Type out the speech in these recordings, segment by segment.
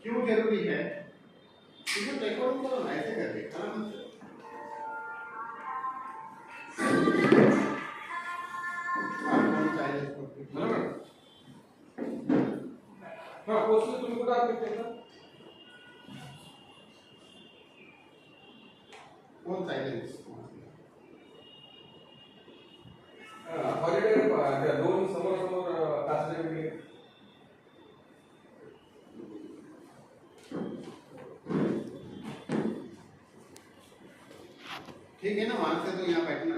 क्यों जरूरी है? क्योंकि रिकॉर्डिंग करो ना, ऐसे करके खाना मत करो। हाँ पोस्ट तुम्ही कुठं आहात त्याचा फोन सायलेन्स हॉलिडे दोन समोर समोर तासले वेगळे ठीक है ना, वहां से तो यहाँ बैठना,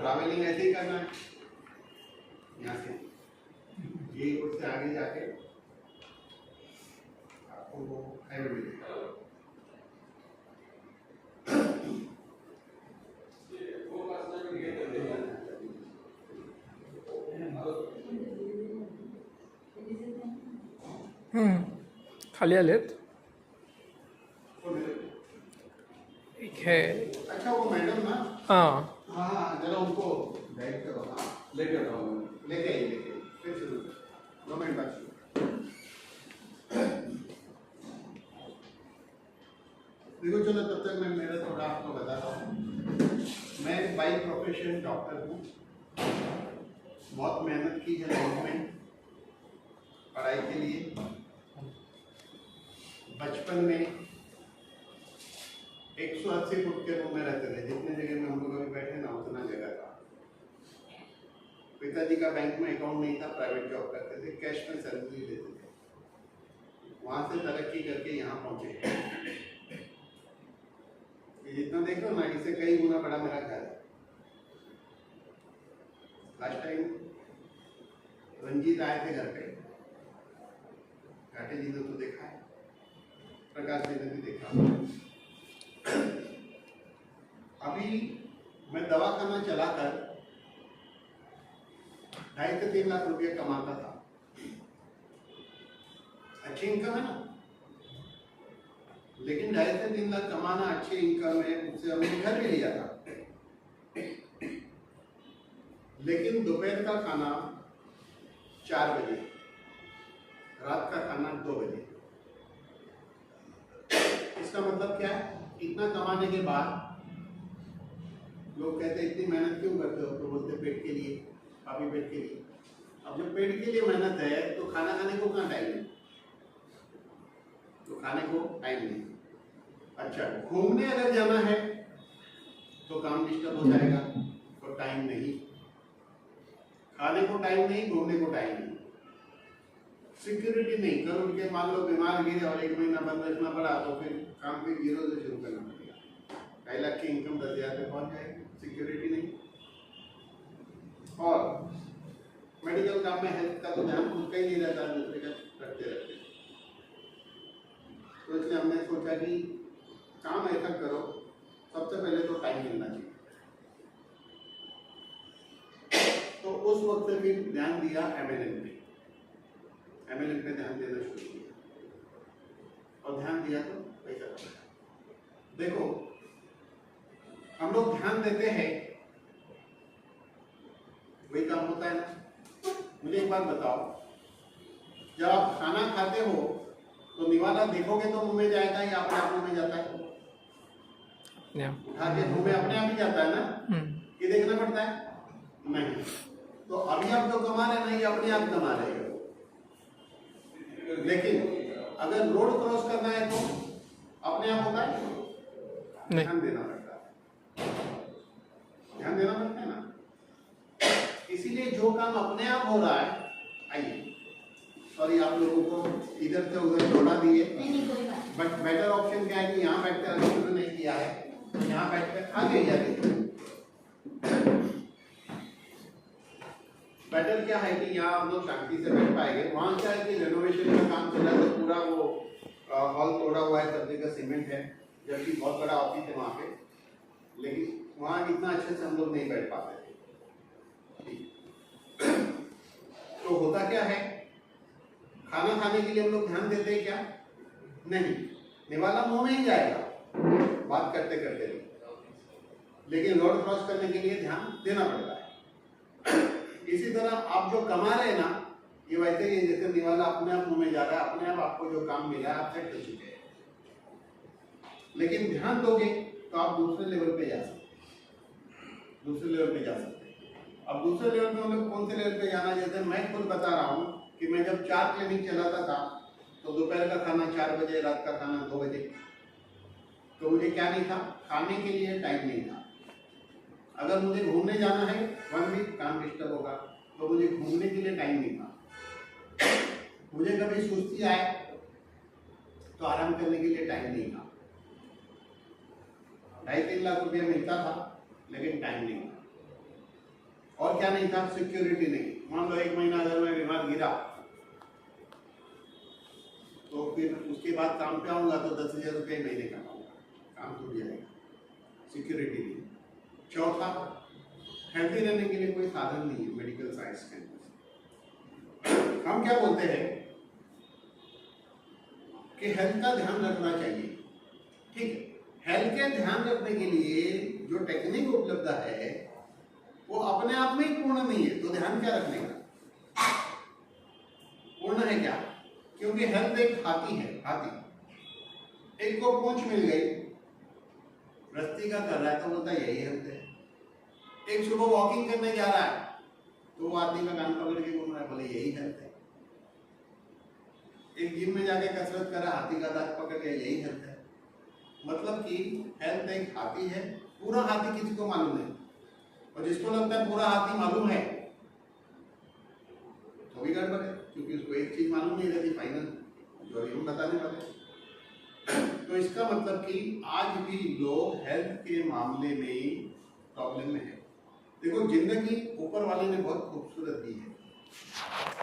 ट्रैवलिंग ऐसे ही करना है। यहाँ से ये रोड से आगे जाके आपको वो हाईवे मिलेगा। खाली आलेत एक है। अच्छा वो मैडम ना, हाँ हाँ जरा उनको गाइड करो। हाँ लेके आता हूँ लेके आइए, लेके आइए, फिर शुरू करो। 2 मिनट बाद शुरू। देखो चलो, तब तक मैं मेरा थोड़ा आपको बताता हूँ। मैं बाई प्रोफेशन डॉक्टर हूँ। बहुत मेहनत की है लाइफ में पढ़ाई के लिए। बचपन में 180 फुट के रूम में रहते थे। जितने जगह में हम लोग अभी बैठे ना, उतना जगह था। पिताजी का बैंक में अकाउंट नहीं था, प्राइवेट जॉब करते थे, कैश में सैलरी लेते थे। वहां से तरक्की करके यहाँ पहुंचे। ये जितना देख लो ना, इससे कई गुना बड़ा मेरा घर है। लास्ट टाइम रंजीत आए थे घर पे, घाटे जी ने तो देखा है, प्रकाश जी ने भी देखा। अभी मैं दवाखाना चलाकर 2.5 से 3 लाख रुपया कमाता था। अच्छी इनकम है ना, लेकिन 2.5 से 3 लाख कमाना अच्छी इनकम है, उससे हमने घर भी लिया था। लेकिन दोपहर का खाना 4 बजे, रात का खाना 2 बजे। इसका मतलब क्या है? इतना कमाने के बाद लोग कहते इतनी मेहनत क्यों करते हो? तो बोलते पेट के लिए, काफी पेट के लिए। अब जब पेट के लिए मेहनत है तो खाना खाने को कहाँ टाइम है? तो खाने को टाइम नहीं। अच्छा, घूमने अगर जाना है तो काम डिस्टर्ब हो जाएगा, तो टाइम नहीं। खाने को टाइम नहीं, घूमने को टाइम नहीं। सिक्योरिटी नहीं, कल उनके मान लो बीमार गिरे और 1 महीना बंद रखना पड़ा, तो फिर काम फिर 0 से शुरू करना पड़ेगा। 2.5 लाख की इनकम 10,000 पे पहुंच जाएगी, सिक्योरिटी नहीं। और मेडिकल काम में हेल्थ का तो ध्यान खुद का ही नहीं रहता, दूसरे का रखते रहते। तो इसलिए हमने सोचा कि काम ऐसा करो, सबसे पहले तो टाइम मिलना चाहिए। तो उस वक्त से भी ध्यान दिया MLM पे। MLM पे ध्यान देना शुरू किया, और ध्यान दिया तो पैसा कमाया। देखो, हम लोग ध्यान देते हैं, वही काम होता है ना। मुझे एक बात बताओ, जब आप खाना खाते हो तो निवाला देखोगे तो मुंह में जाएगा या अपने आप मुंह में जाता है? उठा के मुंह में अपने आप ही जाता है ना, ये देखना पड़ता है? नहीं। तो अभी आप जो कमा रहे हैं ना, ये अपने आप कमा रहे हो। लेकिन अगर रोड क्रॉस करना है तो अपने आप होता है? ध्यान देना पड़ता है, ध्यान देना पड़ता है ना। इसीलिए जो काम अपने आप हो रहा है, आइए, सॉरी आप लोगों को इधर से उधर दौड़ा दिए, बट बेटर ऑप्शन क्या है कि यहाँ बैठकर अभी शुरू नहीं किया है, यहाँ बैठकर आगे जाके बेटर क्या है कि यहाँ हम लोग शांति से बैठ पाएंगे। वहाँ क्या है कि रेनोवेशन का काम चला, तो पूरा वो हॉल तोड़ा हुआ है, सब जगह सीमेंट है, जबकि बहुत बड़ा ऑफिस है वहाँ पे, लेकिन वहाँ इतना अच्छे से हम लोग नहीं बैठ पाते थे। तो होता क्या है, खाना खाने के लिए हम लोग ध्यान देते हैं क्या? नहीं, निवाला मुंह में ही जाएगा बात करते करते, लेकिन रोड क्रॉस करने के लिए ध्यान देना पड़ता है। इसी तरह आप जो कमा रहे हैं ना, ये वैसे ही है जैसे निवाला अपने आप मुंह में जा रहा है, अपने आप आपको जो काम मिला है आप सेट हो चुके हैं। लेकिन ध्यान दोगे तो आप दूसरे लेवल पे जा सकते हैं, दूसरे लेवल पे जा सकते हैं। अब दूसरे लेवल पे हम लोग कौन से लेवल पे जाना, जैसे मैं खुद बता रहा हूँ कि मैं जब 4 क्लिनिक चलाता था तो दोपहर का खाना 4 बजे, रात का खाना 2 बजे। तो मुझे क्या नहीं था, खाने के लिए टाइम नहीं था। अगर मुझे घूमने जाना है 1 वीक, काम डिस्टर्ब होगा, तो मुझे घूमने के लिए टाइम नहीं था। मुझे कभी सुस्ती आए तो आराम करने के लिए टाइम नहीं था। 2.5-3 लाख रुपया मिलता था लेकिन टाइम नहीं था। और क्या नहीं था, सिक्योरिटी नहीं। मान लो 1 महीना अगर मैं बीमार गिरा तो फिर उसके बाद काम पे आऊंगा तो 10,000 रुपये महीने का पाऊंगा, काम टूट जाएगा, सिक्योरिटी नहीं। चौथा, हेल्थी रहने के लिए कोई साधन नहीं है मेडिकल साइंस के अंदर। हम क्या बोलते हैं कि हेल्थ का ध्यान रखना चाहिए, ठीक है। हेल्थ के ध्यान रखने के लिए जो टेक्निक उपलब्ध है वो अपने आप में ही पूर्ण नहीं है, तो ध्यान क्या रखने का, पूर्ण है क्या? क्योंकि हेल्थ एक हाथी है, हाथी। एक को पूंछ मिल गई, रस्ती का कर रहा है तो बोलता यही हेल्थ है। एक सुबह वॉकिंग करने जा रहा है तो वो आदमी का कान पकड़ के घूम रहा है, बोले यही हेल्थ है। एक जिम में जाके कसरत कर रहा, हाथी का दांत पकड़ के, यही हेल्थ है। मतलब कि हेल्थ एक हाथी है, पूरा हाथी किसी को मालूम नहीं। और जिसको लगता है पूरा हाथी मालूम है तो भी गड़बड़ है, क्योंकि उसको एक चीज मालूम नहीं रहती फाइनल, जो अभी हम बताने वाले। तो इसका मतलब कि आज भी लोग हेल्थ के मामले में प्रॉब्लम में है। देखो, जिंदगी ऊपर वाले ने बहुत खूबसूरत दी है,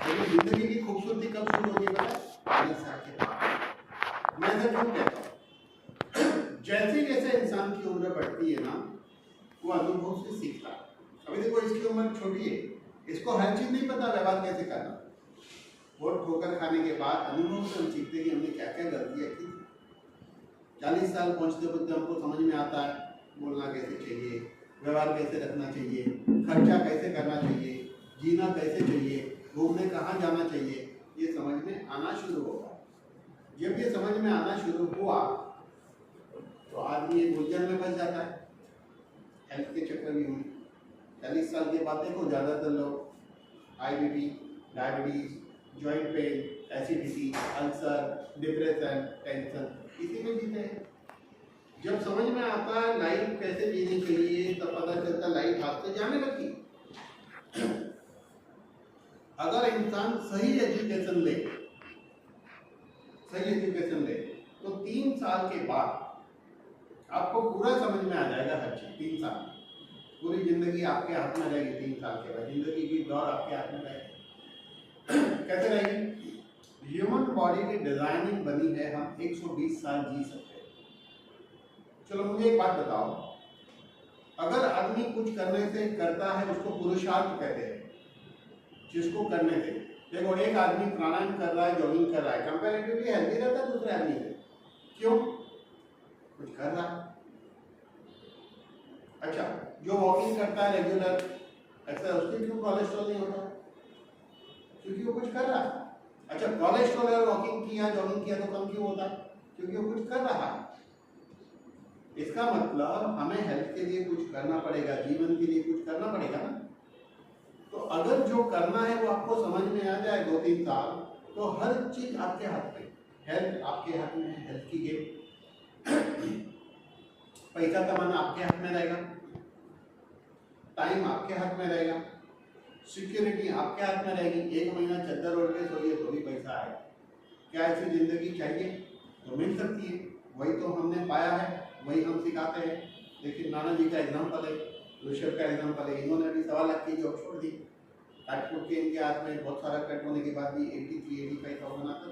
लेकिन जिंदगी की खूबसूरती कब शुरू होती है पता है? 40 साल के बाद। मैं ऐसा क्यों कहता हूँ? जैसे जैसे इंसान की उम्र बढ़ती है ना, वो अनुभव से सीखता है। अभी देखो, इसकी उम्र छोटी है, इसको हर चीज नहीं पता व्यवहार कैसे करना। वो ठोकर खाने के बाद अनुभव से हम सीखते कि हमने क्या क्या गलतियां की। 40 साल पहुंचते पहुंचते हमको समझ में आता है बोलना कैसे चाहिए, व्यवहार कैसे रखना चाहिए, खर्चा कैसे करना चाहिए, जीना कैसे चाहिए, घूमने कहाँ जाना चाहिए, ये समझ में आना शुरू होगा। जब ये समझ में आना शुरू हुआ तो आदमी एक उलझन में फंस जाता है हेल्थ के चक्कर में। 40 साल के बाद देखो, ज़्यादातर लोग IBP, diabetes, joint pain, acidity, ulcer, depression, tension, इसी में जीते हैं। जब समझ में आता है लाइफ कैसे जीनी चाहिए, तब पता चलता लाइफ हाथ से जाने लगी। अगर इंसान सही एजुकेशन ले तो 3 साल के बाद आपको पूरा समझ में आ जाएगा हर चीज। 3 साल, पूरी जिंदगी आपके हाथ में रहेगी। 3 साल के बाद जिंदगी की दौर आपके हाथ में रहेगी। कैसे रहेगी? ह्यूमन बॉडी की डिजाइनिंग बनी है, हम 120 साल जी सकते हैं। चलो मुझे एक बात बताओ, अगर आदमी कुछ करने से करता है उसको पुरुषार्थ कहते हैं। जिसको करने से, देखो, एक आदमी प्राणायाम कर रहा है, जॉगिंग कर रहा है, कंपैरेटिवली हेल्दी रहता है दूसरे आदमी से। क्यों? कुछ कर रहा है। अच्छा, जो वॉकिंग करता है रेगुलर, ऐसा उसके क्यों कोलेस्ट्रॉल नहीं होता? क्योंकि वो कुछ कर रहा है। अच्छा, कोलेस्ट्रॉल अगर वॉकिंग किया, जॉगिंग किया तो कम क्यों होता? क्योंकि वो कुछ कर रहा है। इसका मतलब हमें हेल्थ के लिए कुछ करना पड़ेगा, जीवन के लिए कुछ करना पड़ेगा ना। तो अगर जो करना है वो आपको समझ में आ जाए 2-3 साल, तो हर चीज आपके हाथ में। हेल्थ आपके हाथ में है, हेल्थ की गेम। पैसा कमाना आपके हाथ में रहेगा, टाइम आपके हाथ में रहेगा, सिक्योरिटी आपके हाथ में रहेगी। 1 महीना चद्दर ओढ़ के सोइए तो भी पैसा आएगा। क्या ऐसी जिंदगी चाहिए? तो मिल सकती है, वही तो हमने पाया है, वही हम सिखाते हैं। लेकिन नाना जी का एग्जाम्पल है, ऋषभ का एग्जाम्पल है। इन्होंने भी 1.25 लाख की जॉब छोड़ दी, काट के इनके हाथ में बहुत सारा कट होने के बाद भी 83-85,000 आता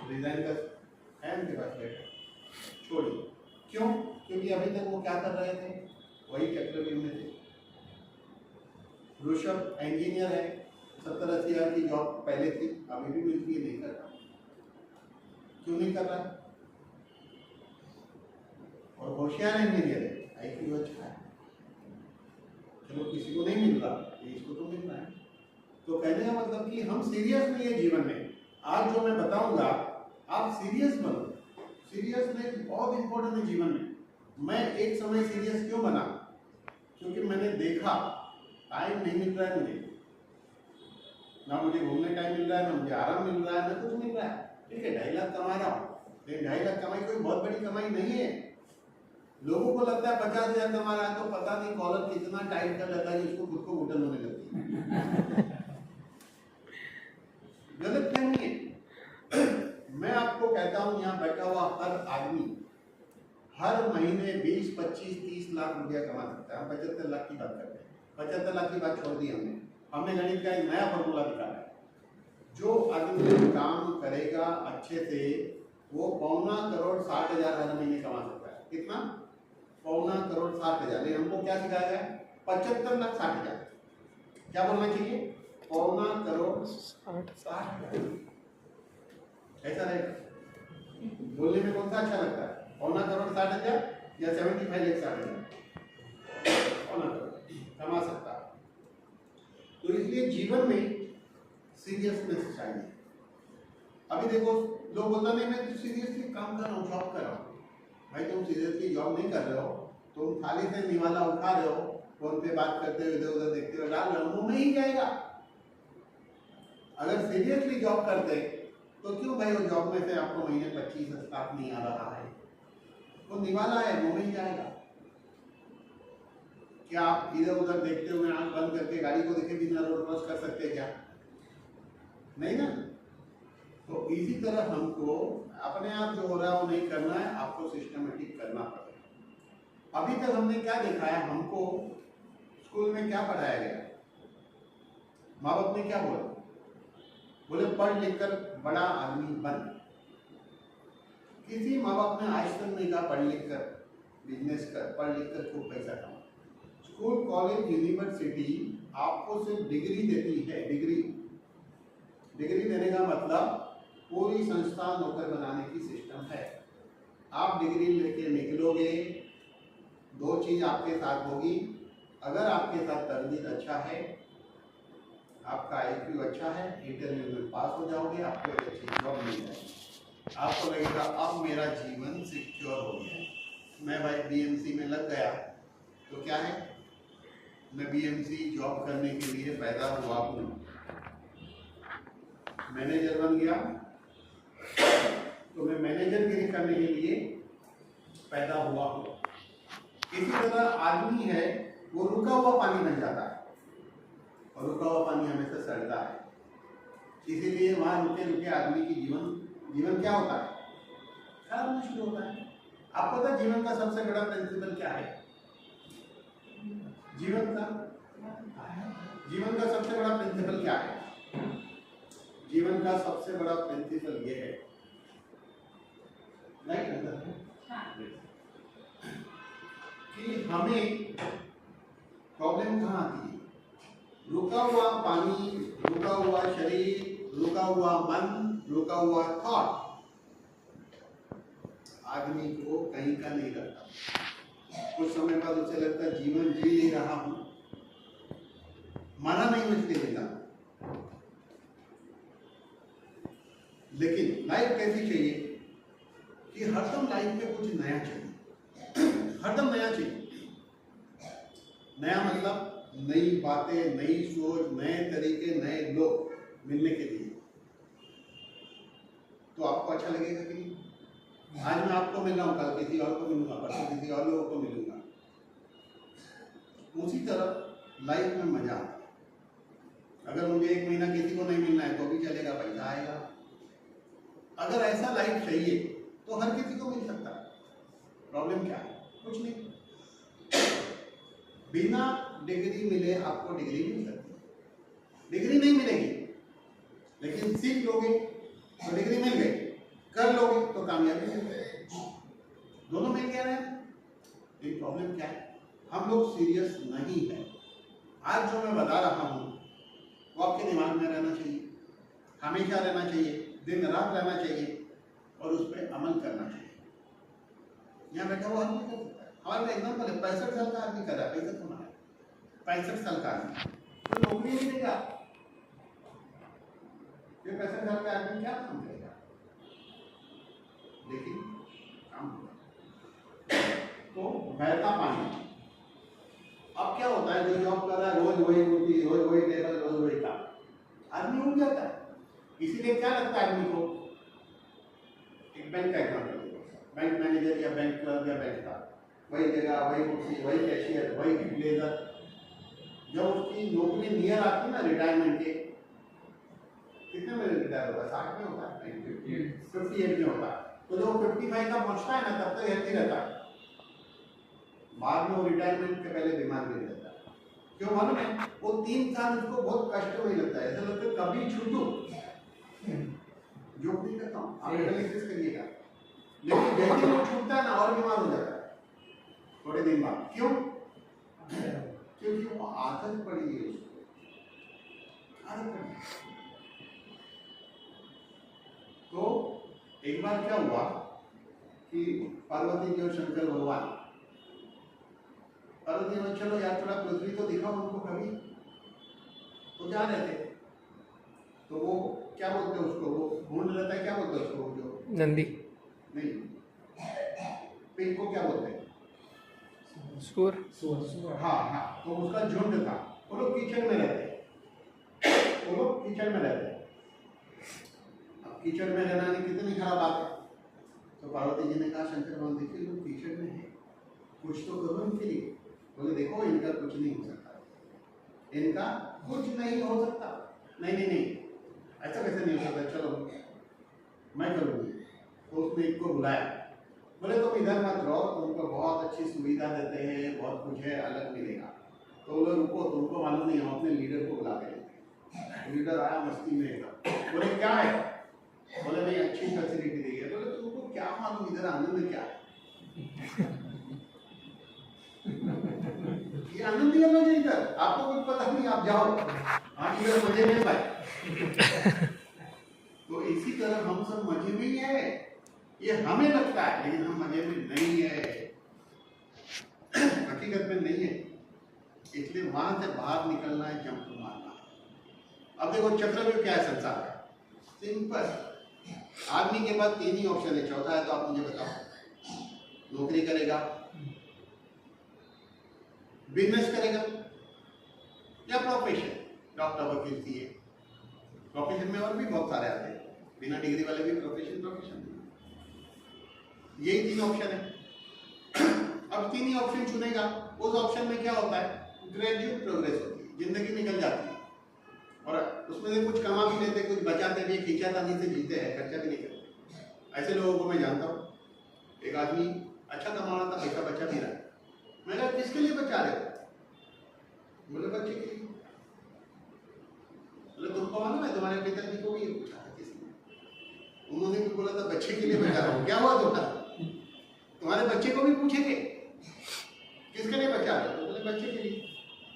रिजाइन कर है उनके पास बैठा, छोड़िए। क्यों? क्योंकि अभी तक वो क्या कर रहे थे, वही चक्रव्यूह में थे। ऋषभ इंजीनियर है, 70-80 हज़ार की जॉब पहले थी, अभी भी मिलती है, नहीं कर रहा। क्यों नहीं कर रहा? और होशियार इंजीनियर है, IQ अच्छा है। चलो, किसी को नहीं मिल रहा, इसको तो मिल रहा है। तो कहने का मतलब कि हम सीरियस नहीं है जीवन में। आज जो मैं बताऊंगा आप सीरियस बनो। सीरियसनेस बहुत इंपॉर्टेंट है जीवन में। मैं एक समय सीरियस क्यों बना? क्योंकि मैंने देखा टाइम नहीं मिल रहा है मुझे, ना मुझे घूमने टाइम मिल रहा है, ना मुझे आराम मिल रहा है, ना कुछ मिल रहा है। ठीक है 2.5 लाख कमा रहा हूँ, लेकिन 2.5 लाख कमाई कोई बहुत बड़ी कमाई नहीं है। लोगों को लगता है 50,000 कमा रहा है तो पता नहीं कॉलर कितना टाइट कर लेता है कि उसको खुद को घुटन होने लगती है। गलत फहमी है। मैं आपको कहता हूं यहाँ बैठा हुआ हर आदमी हर महीने 20, 25, 30 लाख रुपया कमा सकता है। हम 75 लाख की बात करते हैं। 75 लाख की बात छोड़ दी हमने गणित का एक नया फॉर्मूला निकाला है। जो आदमी काम करेगा अच्छे से वो 2.25 करोड़ 60,000 हर महीने कमा सकता है। कितना? 2.25 करोड़ 60,000। लेकिन हमको क्या सिखाया गया? 75 लाख 60,000। क्या बोलना चाहिए? 2.25 करोड़ 60,000। ऐसा रहेगा। बोलने में कौन सा अच्छा लगता है? 2.25 करोड़ 60,000 या 75 लाख 60,000? 2.25 करोड़ कमा सकता है। तो इसलिए जीवन में सीरियसनेस चाहिए। अभी देखो लोग बोलते नहीं मैं तो सीरियसली काम कर रहा हूँ, जॉब कर रहा हूँ। भाई तुम सीरियसली जॉब नहीं कर रहे हो, तुम खाली से निवाला उठा रहे हो, फोन पे बात करते हुए इधर उधर देखते हुए डाल रहे हो, मुंह में ही जाएगा। अगर सीरियसली जॉब करते तो क्यों भाई वो जॉब में से आपको महीने 25 स्टाफ नहीं आ रहा है? वो निवाला है, मुंह में ही जाएगा। क्या आप इधर उधर देखते हुए आंख बंद करके गाड़ी को देखे बिना रोड क्रॉस कर सकते हैं क्या? नहीं ना। तो इसी तरह हमको अपने आप जो हो रहा है वो नहीं करना है, आपको सिस्टमेटिक करना पड़ेगा। अभी तक हमने क्या देखा है? हमको स्कूल में क्या पढ़ाया गया? माँ बाप ने क्या बोला? बोले पढ़ लिख कर बड़ा आदमी बन। किसी माँ बाप ने आज तक नहीं कहा पढ़ लिख कर बिजनेस कर, पढ़ लिख कर खूब पैसा कमा। स्कूल, कॉलेज, यूनिवर्सिटी आपको सिर्फ डिग्री देती है। डिग्री देने का मतलब पूरी संस्था नौकर बनाने की सिस्टम है। आप डिग्री लेके निकलोगे, दो चीज आपके साथ होगी। अगर आपके साथ तरजीह अच्छा है, आपका IQ अच्छा है, इंटरव्यू में पास हो जाओगे, आपको एक अच्छी जॉब मिल जाएगी। आपको लगेगा अब मेरा जीवन सिक्योर हो गया। मैं भाई BMC में लग गया तो क्या है, मैं BMC जॉब करने के लिए पैदा हुआ हूँ। मैनेजर बन गया तो मैं मैनेजरगिरी करने के लिए पैदा हुआ हूँ। इसी तरह आदमी है वो रुका हुआ पानी बन जाता है, और रुका हुआ पानी हमेशा सड़ता है। इसीलिए वहां रुके रुके आदमी की जीवन क्या होता है? खराब होना शुरू होता है। आपको पता है जीवन का सबसे बड़ा प्रिंसिपल क्या है? जीवन का सबसे बड़ा प्रिंसिपल क्या है? जीवन का सबसे बड़ा प्रिंसिपल ये है, कि हमें प्रॉब्लम कहाँ आती है? रुका हुआ पानी, रुका हुआ शरीर, रुका हुआ मन, रुका हुआ थॉट आदमी को कहीं का नहीं रखता। कुछ समय बाद उसे लगता है जीवन जी नहीं रहा हूं, मरा नहीं मुझे मिला। लेकिन लाइफ कैसी चाहिए कि हरदम लाइफ में कुछ नया चाहिए। हरदम नया चाहिए। नया मतलब नई बातें, नई सोच, नए तरीके, नए लोग मिलने के लिए। तो आपको अच्छा लगेगा कि नहीं? आज मैं आपको मिल रहा हूँ, कल किसी और को मिलूंगा, परसों किसी और लोगों को मिलूंगा। उसी तरह लाइफ में मजा आता है। अगर मुझे 1 महीना किसी को नहीं मिलना है तो भी चलेगा, पैसा आएगा। अगर ऐसा लाइफ चाहिए तो हर किसी को मिल सकता है। प्रॉब्लम क्या है? कुछ नहीं। बिना डिग्री मिले आपको डिग्री मिल सकती है। डिग्री नहीं मिलेगी, लेकिन सीख लोगे तो डिग्री मिल गई, कर लोगे तो कामयाबी मिल गई। दोनों मिल गया है। एक प्रॉब्लम क्या है? हम लोग सीरियस नहीं है। आज जो मैं बता रहा हूं वो आपके दिमाग में रहना चाहिए, हमेशा रहना चाहिए, दिन रात रहना चाहिए, और उस पर अमल करना चाहिए। यहाँ बैठा हुआ आदमी कर सकता है। हमारा एग्जाम्पल है, 65 साल का आदमी कर रहा है, पैसा कमा रहा है। 65 साल का आदमी तो नौकरी नहीं देगा, ये 65 साल का आदमी क्या काम करेगा, लेकिन काम होगा। तो बहता पानी। अब क्या होता है, जो जॉब कर रहा है रोज वही ड्यूटी, रोज वही टेबल, रोज वही काम, आदमी उठ जाता है। इसीलिए क्या लगता है आदमी को, एक बैंक का एग्जाम्पल, बैंक मैनेजर या बैंक क्लर्क या बैंक का, वही जगह, वही कुर्सी, वही कैशियर, वही ब्लेजर। जब उसकी नौकरी नियर आती है ना रिटायरमेंट के, कितने में रिटायर होता है, 60 में होता है, 58 में होता है। तो जब 55 का पहुंचता है ना, तब तक हेल्थी रहता है। बाद में वो रिटायरमेंट के पहले बीमार भी रहता है। क्यों मालूम है, वो 3 साल उसको बहुत कष्ट में लगता है, ऐसा लगता है कभी छूटू। जो नहीं करता हूँ, आप एनालिसिस करिएगा। लेकिन जैसे वो छूटता है ना, और बीमार हो जाता है थोड़े दिन बाद। क्यों? क्योंकि वो आदत पड़ी है उसको, आदत पड़ी। तो एक बार क्या हुआ कि पार्वती जी और शंकर भगवान, पार्वती जी चलो यार थोड़ा पृथ्वी तो दिखाओ उनको कभी, तो जा रहे थे। तो वो क्या बोलते हैं उसको, वो ढूंढ रहता है, क्या बोलते हैं उसको, जो नंदी, नहीं, पिग को क्या बोलते हैं, सूर। हाँ हाँ। तो उसका झुंड था, वो लोग कीचड़ में रहते, वो लोग कीचड़ में रहते। अब कीचड़ में रहना नहीं कितनी खराब बात है। तो पार्वती जी ने कहा शंकर भगवान देखिए लोग कीचड़ में है, कुछ तो करो इनके लिए। बोले देखो इनका कुछ नहीं हो सकता, इनका कुछ नहीं हो सकता। नहीं नहीं नहीं, ऐसा कैसे नहीं हो सकता, चलो मैं करूँगी। तो उसने एक को बुलाया, बोले तुम इधर मत रहो, तुमको बहुत अच्छी सुविधा देते हैं, बहुत कुछ है, अलग मिलेगा। तो बोले रुको, तुमको मालूम नहीं, हम अपने लीडर को बुला के। लीडर आया मस्ती में, बोले क्या है, बोले नहीं अच्छी फैसिलिटी दी है। बोले तुमको क्या मालूम इधर आनंद क्या है, ये आनंद ही अलग है इधर, आपको कुछ पता नहीं, आप जाओ, आप इधर मजे में पाए। तो इसी तरह हम सब मजे में ही है, ये हमें लगता है लेकिन हम मजे में नहीं है, हकीकत में नहीं है। इसलिए वहां से बाहर निकलना है, जंप मारना है। अब देखो चक्रव्यूह क्या है संसार का, सिंपल। आदमी के पास 3 ही ऑप्शन है, चौथा है तो आप मुझे बताओ। नौकरी करेगा, बिजनेस करेगा, या प्रोफेशन, डॉक्टर, वकील, सीए। प्रोफेशन में और भी बहुत सारे आते हैं, बिना डिग्री वाले भी प्रोफेशन। यही 3 ऑप्शन है। अब 3 ही ऑप्शन चुनेगा, उस ऑप्शन में क्या होता है, ग्रेजुअल प्रोग्रेस होती है, जिंदगी निकल जाती है। और उसमें से कुछ कमा भी लेते, कुछ बचाते भी, खींचातानी से जीते हैं, खर्चा भी नहीं करते। ऐसे लोगों को मैं जानता हूँ। एक आदमी अच्छा कमा रहा था, पैसा बचा भी रहा है। मैंने कहा किसके लिए बचा रहे हो, बोले बच्चे के लिए। बोले तुमको मालूम है, तुम्हारे पिताजी को भी ये पूछा था किसी ने, उन्होंने भी बोला था बच्चे के लिए बचा रहा हूँ। क्या हुआ तुम्हारे बच्चे को भी पूछेंगे किसके लिए बचा रहे हो, तो बोले बच्चे के लिए।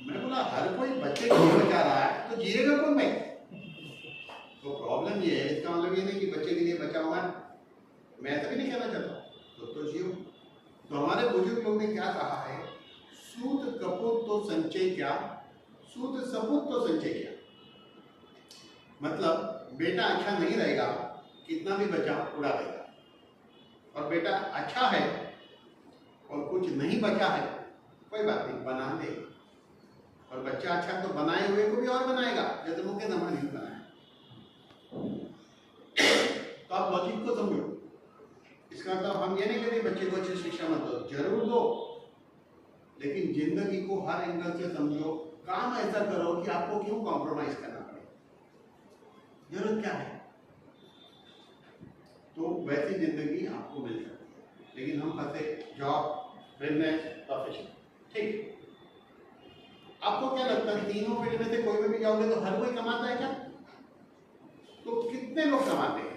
मैं बोला हर कोई बच्चे के लिए बचा रहा है तो जिएगा कौन भाई। तो प्रॉब्लम ये है, इसका मतलब ये नहीं कि बच्चे के लिए बचा हुआ है, मैं ऐसा भी नहीं कहना चाहता, तो जियो। तो हमारे बुजुर्ग लोग ने क्या कहा है, सूद कपूत तो संचय क्या, सूद सपूत तो संचय क्या। मतलब बेटा अच्छा नहीं रहेगा, कितना भी बचा उड़ा देगा, और बेटा अच्छा है और कुछ नहीं बचा है, कोई बात नहीं, बना दे। और बच्चा अच्छा तो बनाए हुए को भी और बनाएगा, जैसे मुख्य नमा नहीं बनाया। तो आप लॉजिक को समझो। इसका मतलब हम ये नहीं कहते बच्चे को अच्छी शिक्षा मत दो, जरूर दो, लेकिन जिंदगी को हर एंगल से समझो। काम ऐसा करो कि आपको क्यों कॉम्प्रोमाइज करना पड़े, जरूरत क्या है, तो वैसी जिंदगी आपको मिल सकती है। लेकिन हम फंसे जॉब, बिजनेस, प्रोफेशन। ठीक, आपको क्या लगता है तीनों फील्ड में से कोई भी जाओगे तो हर कोई कमाता है क्या? तो कितने लोग कमाते हैं?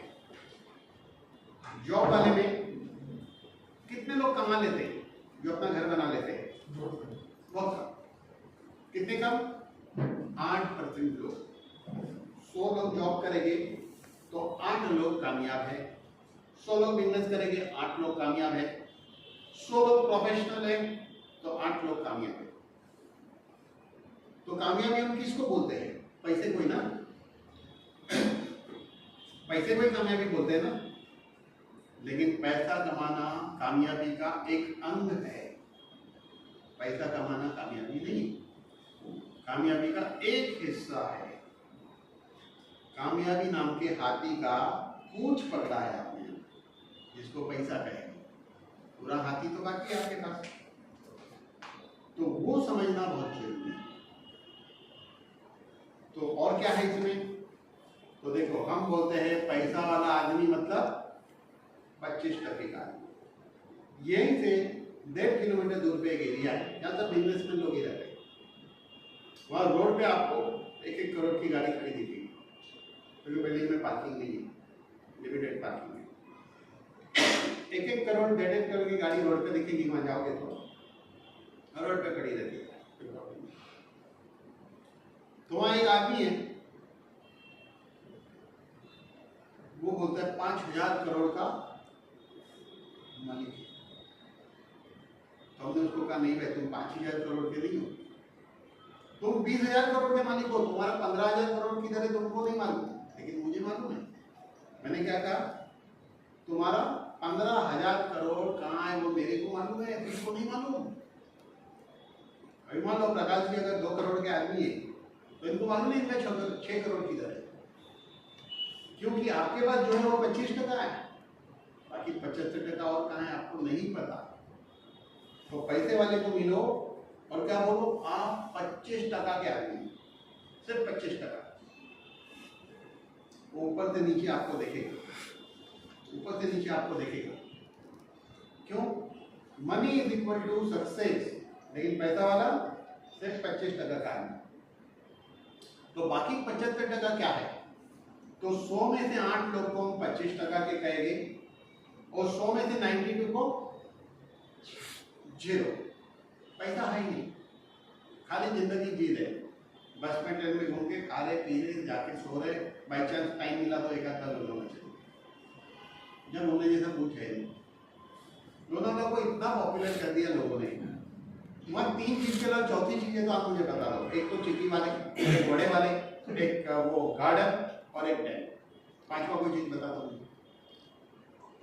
जॉब वाले में कितने लोग कमा लेते हैं जो अपना घर बना लेते हैं? बहुत कम। कितने कम? 8% लोग। 100 लोग जॉब करेंगे तो 8 लोग कामयाब है, 100 लोग बिजनेस करेंगे 8 लोग कामयाब है, 100 लोग प्रोफेशनल है तो 8 लोग कामयाब है। तो कामयाबी हम किसको बोलते हैं? पैसे को ही ना। पैसे को ही कामयाबी बोलते हैं ना, लेकिन पैसा कमाना कामयाबी का एक अंग है। पैसा कमाना कामयाबी नहीं, कामयाबी का एक हिस्सा है। कामयाबी नाम के हाथी का पूंछ पकड़ा है आपने, जिसको पैसा कहेंगे, पूरा हाथी तो बाकी है आपके पास, तो वो समझना बहुत जरूरी है। तो और क्या है इसमें, तो देखो हम बोलते हैं पैसा वाला आदमी मतलब 25% का आदमी। यहीं से 1.5 किलोमीटर दूर पे एक एरिया है जहाँ सब बिजनेसमैन लोग ही रहते हैं। वहाँ रोड पे आपको 1-1 करोड़ की गाड़ी खड़ी दिखेगी, क्योंकि बिल्डिंग में पार्किंग नहीं है, लिमिटेड पार्किंग है। 1-1 करोड़ 1.5 करोड़ की गाड़ी रोड पे दिखेगी, वहाँ जाओगे तो रोड पे खड़ी रहती है, कोई प्रॉब्लम नहीं। तो वहाँ एक आदमी है, वो बोलता है 5,000 करोड़ का मालिक है। तो हमने उसको कहा नहीं भाई, तुम 5,000 करोड़ के नहीं हो, तुम 20,000 करोड़ के मालिक हो। तुम्हारा 15,000 करोड़ किधर है तुमको नहीं मालूम, लेकिन मुझे मालूम है। मैंने क्या कहा, तुम्हारा 15,000 करोड़ कहाँ है वो मेरे को मालूम है, तुमको नहीं मालूम। अभी मान लो प्रकाश जी अगर 2 करोड़ के आदमी है, तो इनको मालूम नहीं इनका 6 करोड़ किधर है, क्योंकि आपके पास जो है वो 25% है, बाकी 75% और कहाँ है आपको नहीं पता। तो पैसे वाले को मिलो और क्या बोलो, आप 25% के आदमी, सिर्फ 25%। ऊपर से नीचे आपको देखेगा, ऊपर से नीचे आपको देखेगा। क्यों? Money is equal to success, लेकिन पैसा वाला सिर्फ 25% का आदमी। तो बाकी 75% क्या है? तो 100 में से 8 लोग को हम 25% के कहेंगे और 100 में से 92 को 0। पैसा है ही नहीं, खाली जिंदगी जी रहे, बस में ट्रेन में घूम के खा रहे पी रहे जाके सो रहे, बाई चांस टाइम मिला तो एक आधा लोग होना चाहिए। जब होने जैसा कुछ है नहीं। लोनावला को इतना पॉपुलर कर दिया लोगों ने, वहाँ 3 चीज के अलावा चौथी चीजें तो आप मुझे बता दो। एक तो चिट्ठी वाले, एक घोड़े वाले, एक वो गार्डन और एक डैम। 5वां कोई चीज बता दो मुझे।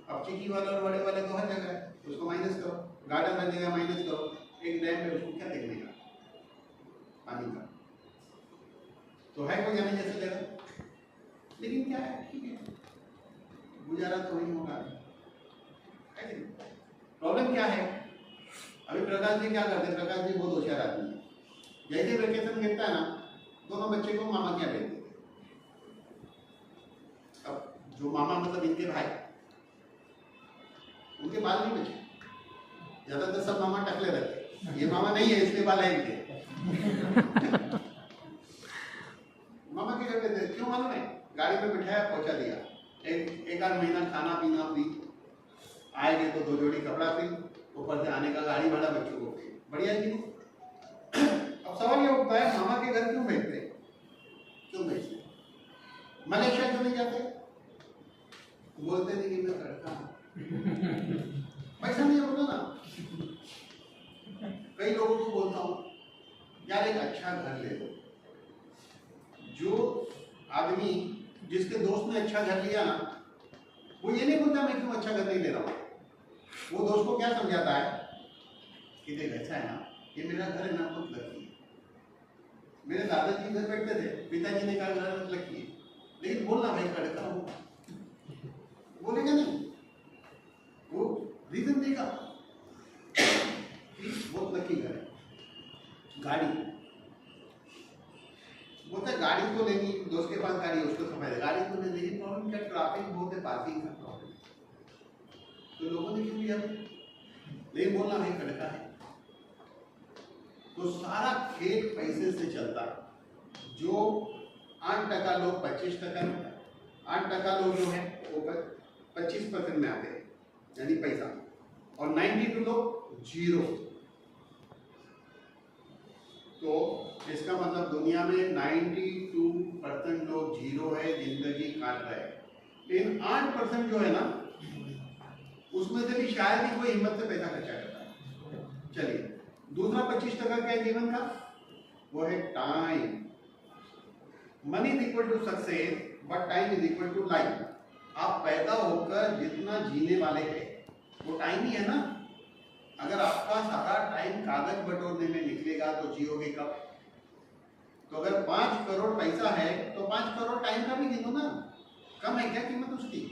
अब चिट्ठी वाले और बड़े वाले तो हर जगह है, उसको माइनस करो। गार्डन हर जगह माइनस करो। एक डैम है, उसको क्या देखने का, पानी का तो है कोई जाने जैसे जगह, लेकिन क्या है, ठीक है, गुजारा तो नहीं होगा। प्रॉब्लम क्या है? अभी प्रकाश जी क्या करते हैं, प्रकाश जी बहुत होशियार आदमी है। जैसे वेकेशन गिरता है ना, दोनों बच्चे को मामा क्या भेज देते। अब जो मामा मतलब इनके भाई, उनके बाल नहीं बचे, ज्यादातर सब मामा टकले रहते। ये मामा नहीं है इसलिए बाल है इनके। मामा के घर पे थे, क्यों मालूम है? गाड़ी में बिठाया, पहुंचा दिया, एक आध महीना खाना पीना फ्री, आएंगे तो 2 जोड़ी कपड़ा फ्री, ऊपर से आने का गाड़ी भाड़ा बच्चों को फ्री। बढ़िया है कि नहीं? अब सवाल ये उठता है, मामा के घर क्यों भेजते, क्यों भेजते? मलेशिया क्यों नहीं जाते? बोलते नहीं कि मैं लड़का पैसा नहीं है, बोलो ना। कई लोगों को बोलता हूँ यार एक अच्छा घर ले लो। जो आदमी जिसके दोस्त ने अच्छा घर लिया ना, वो ये नहीं बोलता मैं क्यों अच्छा घर नहीं ले रहा हूँ। वो दोस्त को क्या समझाता है कि देख ऐसा है ना, ये मेरा घर है ना, बहुत लकी है। मेरे दादाजी इधर बैठते थे, पिताजी ने कहा घर लकी है, लेकिन बोलना भाई लड़का हूँ, बोलेगा नहीं, वो रीजन देगा बहुत लकी घर है। गाड़ी बोलते गाड़ी तो लेनी, दोस्त के पास गाड़ी है उसको समझ, गाड़ी तो ले, लेकिन प्रॉब्लम क्या, ट्रैफिक बहुत है, पार्किंग का प्रॉब्लम। तो लोगों ने क्यों लिया? लेकिन बोलना भाई लड़का है। तो सारा खेल पैसे से चलता है। जो 8% लोग 25%, 8% लोग जो है वो 25% में आते हैं, यानी पैसा, और 92 लोग 0। तो इसका मतलब दुनिया में 92% लोग 0 है, जिंदगी काट रहे हैं। लेकिन 8% जो है ना, उसमें से भी शायद ही कोई हिम्मत से पैसा खर्चा करता है। चलिए, दूसरा 25% क्या है जीवन का? वो है time. Money is equal to success, but time is equal to life. आप पैदा होकर जितना जीने वाले हैं वो टाइम ही है ना। अगर आपका सारा टाइम कागज बटोरने में निकलेगा तो जियोगे कब? तो अगर 5 करोड़ पैसा है तो 5 करोड़ टाइम का भी गिनो ना। कम है क्या कीमत उसकी?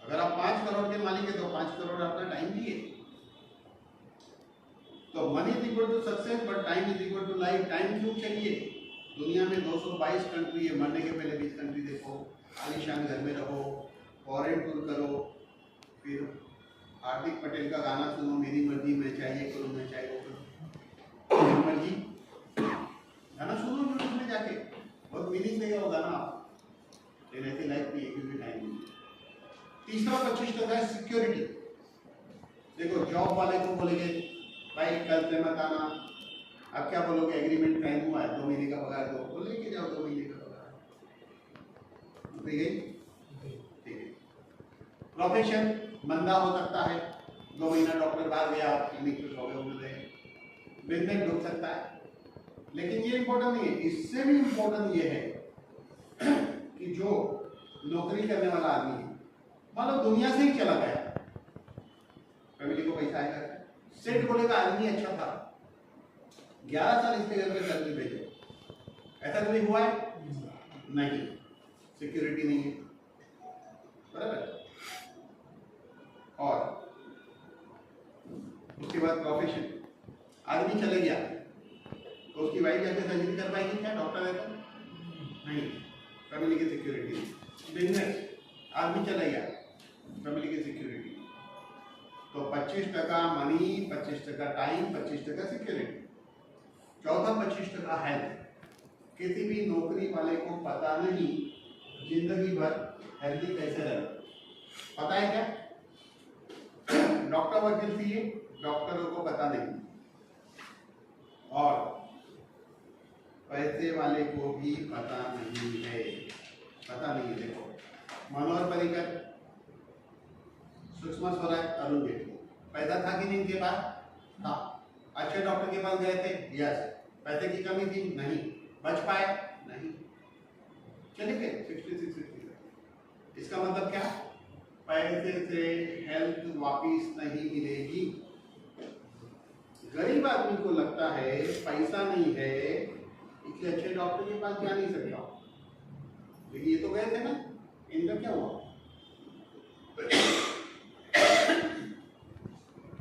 अगर आप 5 करोड़ के मालिक है तो 5 करोड़ अपना टाइम दिए। तो money is equal to success but time is equal to life. Time क्यों चाहिए? दुनिया में 222 कंट्री है, मरने के पहले 20 कंट्री देखो, आलीशान घर में रहो, फॉरेन टूर करो, फिर हार्दिक पटेल का गाना सुनो, मेरी मर्जी मैं चाहिए करूँ मैं चाहे वो करूँ, मेरी मर्जी। गाना सुनो यूट्यूब में जाके, बहुत मीनिंग देगा वो गाना आप। लेकिन ऐसी लाइफ नहीं है क्योंकि टाइम नहीं। तीसरा 25% है सिक्योरिटी। देखो जॉब वाले को बोलेंगे भाई कल पे मत आना, आप क्या बोलोगे? एग्रीमेंट साइन हुआ है, 2 महीने का पगार दो, तो लेके जाओ 2 महीने का पगार। ठीक है। प्रोफेशन मंदा हो सकता है, 2 महीना डॉक्टर बाहर गया, आप क्लिनिक पे सो गए बोल रहे, बिजनेस डूब सकता है। लेकिन ये इंपॉर्टेंट नहीं है, इससे भी इंपॉर्टेंट ये है कि जो नौकरी करने वाला आदमी है, मान लो दुनिया से ही चला गया, फैमिली को पैसा आएगा, सेठ बोलेगा आदमी अच्छा था, 11 साल इसके घर में सैलरी भेजो। ऐसा कभी हुआ है? नहीं। सिक्योरिटी नहीं है, बराबर। और उसके बाद प्रोफेशन, आदमी चले गया तो उसकी वाइफ जाके सर्जरी कर पाएगी क्या? डॉक्टर है तो नहीं, फैमिली की सिक्योरिटी। बिजनेस, आदमी चले गया, फैमिली की सिक्योरिटी। तो 25% मनी, 25% टाइम, 25% सिक्योरिटी। चौथा 25% हेल्थ। किसी भी नौकरी वाले को पता नहीं जिंदगी भर हेल्थी कैसे रहे। पता है क्या? डॉक्टर वकील थी, डॉक्टरों को पता नहीं, और पैसे वाले को भी पता नहीं है। पता नहीं है। देखो मनोहर पर्रिकर, सुषमा स्वराज, अरुण जेटली, पैसा था कि नहीं इनके पास? था। अच्छे डॉक्टर के पास गए थे? यस। पैसे की कमी थी? नहीं। बच पाए? नहीं, चले गए 66। इसका मतलब क्या? पैसे से हेल्थ वापिस नहीं मिलेगी। गरीब आदमी को लगता है पैसा नहीं है इसलिए अच्छे डॉक्टर के पास जा नहीं सकता, लेकिन ये तो गए थे ना, इनका क्या हुआ?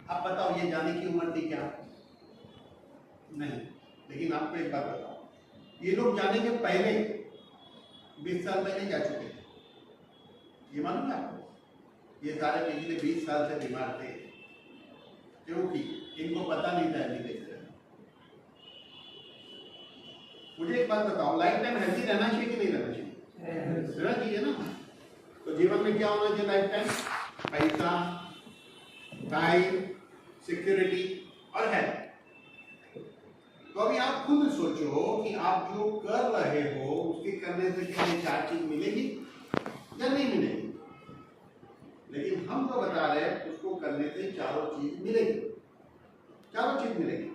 अब बताओ ये जाने की उम्र थी क्या? नहीं। लेकिन आपको एक बात बताओ, ये लोग जाने के पहले 20 साल पहले जा चुके थे। ये मालूम है आपको? ये सारे पिछले 20 साल से बीमार थे क्योंकि इनको पता नहीं था हेल्दी कैसे रहना। मुझे एक बात बताओ, लाइफ टाइम हेल्दी रहना चाहिए कि नहीं रहना चाहिए? रहना चाहिए ना। तो जीवन में क्या होना चाहिए लाइफ टाइम? पैसा, टाइम, सिक्योरिटी और हेल्थ। तो अभी आप खुद सोचो कि आप जो कर रहे हो उसके करने से क्या ये 4 चीज मिलेगी या नहीं मिलेगी? लेकिन हम जो बता रहे हैं उसको करने से 4 चीज मिलेगी। 4 चीज मिलेगी।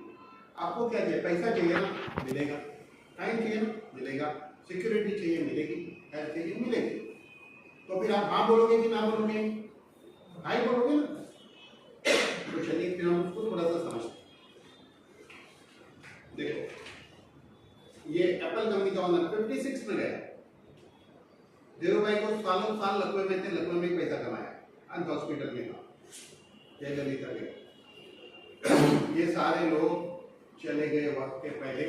आपको क्या चाहिए? पैसा चाहिए ना, मिलेगा। टाइम चाहिए ना, मिलेगा। सिक्योरिटी चाहिए, मिलेगी। हेल्थ चाहिए, मिलेगी। तो फिर आप हाँ बोलोगे कि ना बोलोगे? हाँ ही बोलोगे ना। तो चलिए फिर हम उसको थोड़ा सा समझते हैं। देखो ये एप्पल कंपनी का ओनर 56 में गया, धीरू भाई को सालों साल लकवे में थे, लकवे में ही पैसा कमाया, अंत हॉस्पिटल में था, जयललिता गए। ये सारे लोग चले गए वक्त के पहले।